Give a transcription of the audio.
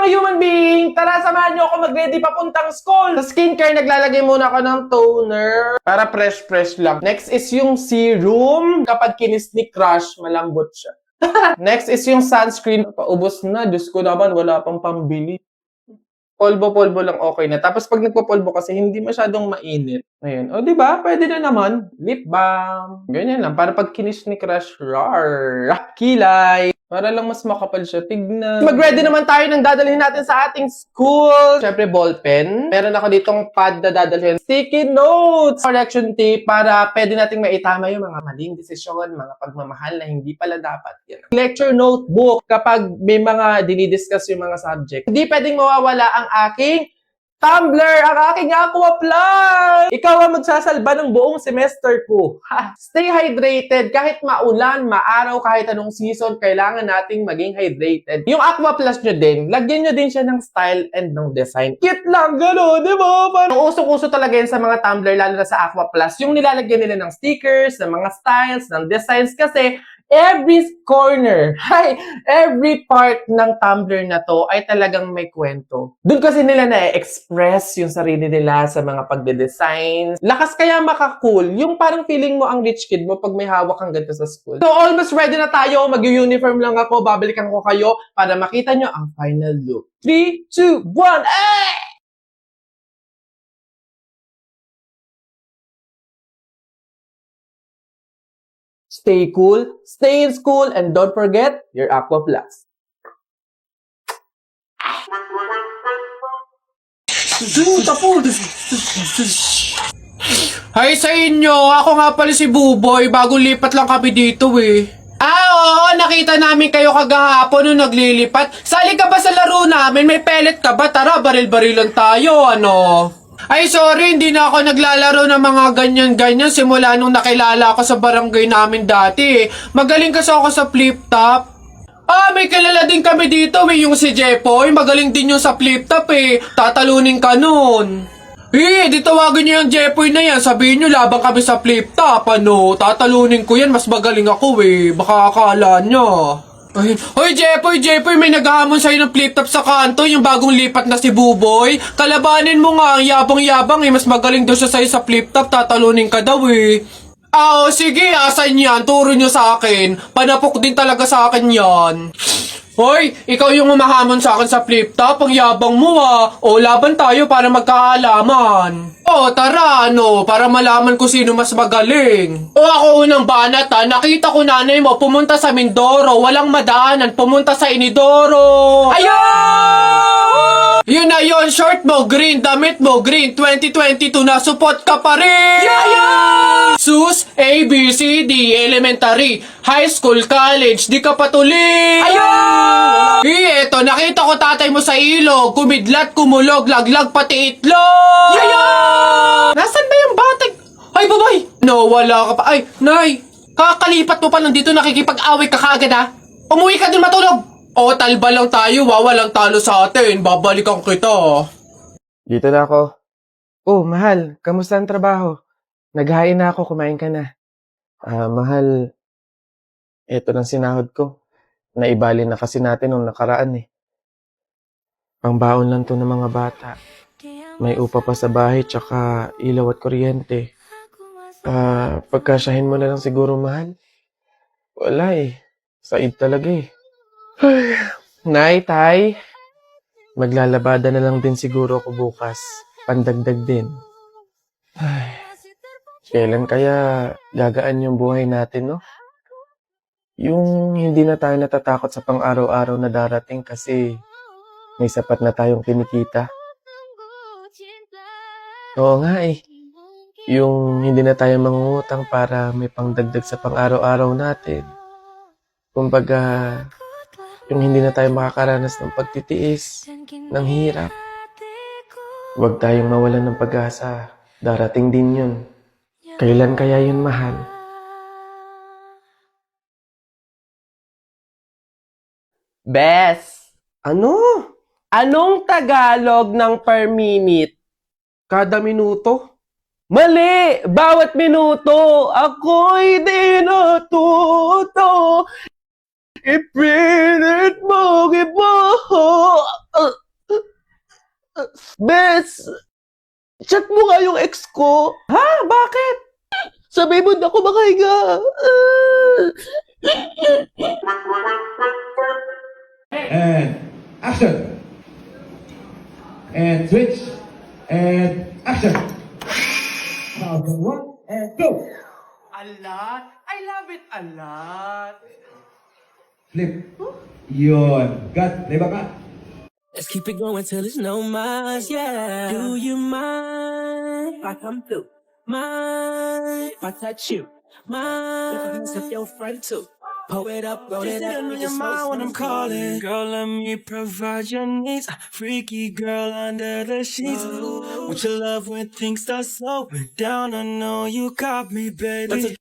human being! Tara, samahan niyo ako mag-ready papuntang school! Sa skincare, naglalagay muna ako ng toner para fresh-fresh lang. Next is yung serum. Kapag kinis ni crush, malambot siya. Next is yung sunscreen. Paubos na. Diyos ko naman, wala pang pambili. Polvo-polvo lang okay na. Tapos pag nagpo-polvo kasi, hindi masyadong mainit. Ayun. O, diba? Pwede na naman. Lip balm. Ganyan lang. Para pag kinis ni crush, rar. Kilay. Para lang mas makapal siya. Tignan. Mag-ready naman tayo ng dadalhin natin sa ating school. Siyempre, ballpen. Meron ako ditong pad na dadalhin. Sticky notes. Correction tape para pwede nating maitama yung mga maling desisyon, mga pagmamahal na hindi pala dapat. Yan. Lecture notebook. Kapag may mga dinidiscuss yung mga subject. Hindi pwedeng mawawala ang aking Tumblr, ang aking Aqua Plus! Ikaw ang magsasalba ng buong semester ko. Ha? Stay hydrated. Kahit maulan, maaraw, kahit anong season, kailangan nating maging hydrated. Yung Aqua Plus nyo din, lagyan nyo din siya ng style and ng design. Cute lang, gano'n, di ba? Parang usok-uso talaga yan sa mga Tumblr, lalo na sa Aqua Plus. Yung nilalagyan nila ng stickers, ng mga styles, ng designs, kasi every corner, every part ng Tumblr na to ay talagang may kwento. Doon kasi nila na-express yung sarili nila sa mga pagde-design. Lakas kaya makakool. Yung parang feeling mo ang rich kid mo pag may hawak kang ganito sa school. So almost ready na tayo. Mag-uniform lang ako. Babalikan ko kayo para makita nyo ang final look. 3, 2, 1, eh! Stay cool, stay in school, and don't forget your Aqua Plus. Hi sa inyo! Ako nga pala si Buboy. Bagong lipat lang kami dito eh. Oo, nakita namin kayo kagahapon nung naglilipat. Sali ka ba sa laro namin? May pellet ka ba? Tara, baril-barilan tayo, ano? Ay, sorry, hindi na ako naglalaro ng mga ganyan-ganyan simula nung nakilala ako sa barangay namin dati. Magaling kasi ako sa flip-top. Ah, may kilala din kami dito eh, yung si Jepoy. Magaling din yung sa flip-top eh. Tatalunin ka nun. Di tawagin niyo yung Jepoy na yan. Sabihin niyo labang kami sa flip-top, ano. Tatalunin ko yan, mas magaling ako eh. Baka akala niyo. Ay, hoy Jepoy, may naghahamon sa'yo ng flip-top sa kanto, yung bagong lipat na si Buboy. Kalabanin mo nga, ang yabang-yabang eh, mas magaling daw siya sa'yo sa flip-top, tatalunin ka daw eh. Sige, asan yan? Turo nyo sa akin. Panapok din talaga sa akin yan. Hoy, ikaw yung umahamon sa akin sa flip-top, ang yabang mo ah. O, laban tayo para magkaalaman. Tara, para malaman ko sino mas magaling. Ako unang banat ha, nakita ko nanay mo pumunta sa Mindoro, walang madaanan, pumunta sa Inidoro. Ayun! Yun na yun, short mo, green, damit mo, green, 2022 na, support ka pa rin! Yeah! Sus, A, B, C, D, elementary, high school, college, di ka patuloy! Ayun! Eto, nakita ko tatay mo sa ilog, kumidlat, kumulog, laglag, pati itlog! Yeah! Nasaan ba yung batag? Ay, babay! No, wala ka pa. Ay, nay! Kakalipat mo pa lang dito, nakikipag-away ka kaagad ha? Umuwi ka din matulog! Talba lang tayo, walang talo sa atin. Babalikan kita. Dito na ako. Mahal, kamusta ang trabaho? Naghain na ako, kumain ka na. Mahal, eto ng sinahod ko. Naibali na kasi natin nung nakaraan eh. Pangbaon lang to ng mga bata. May upa pa sa bahay, tsaka ilaw at kuryente. Pagkasyahin mo na lang siguro, mahal. Wala eh. Said talaga eh. Nay, tay. Maglalabada na lang din siguro ako bukas. Pandagdag din. Kailan kaya gagaan yung buhay natin, no? Yung hindi na tayo natatakot sa pang-araw-araw na darating kasi may sapat na tayong kinikita. Oo nga eh. Yung hindi na tayo mangungutang para may pangdagdag sa pang-araw-araw natin. Kumbaga, yung hindi na tayo makakaranas ng pagtitiis, ng hirap. Huwag tayong mawalan ng pag-asa. Darating din yun. Kailan kaya yun, mahal? Bes! Ano? Anong Tagalog ng per minute? Kada minuto? Mali! Bawat minuto, ako'y di natuto. Ipilit mo pogi mo. Bes, chat mo nga yung ex ko. Ha? Bakit? Sabi mo na ako makahinga. And action. And switch. And action. Now, one and go. A lot. I love it a lot. Flip. Yun. Cut. Leba ka. Let's keep it going till it's no more, yeah. Do you mind if I come through? Mind if I touch you? Mind if I mess up your friend too? Pull it up, roll it up, make it slow when I'm calling. Girl, let me provide your needs. Freaky girl under the sheets. With your love when things start slowing down, I know you got me, baby.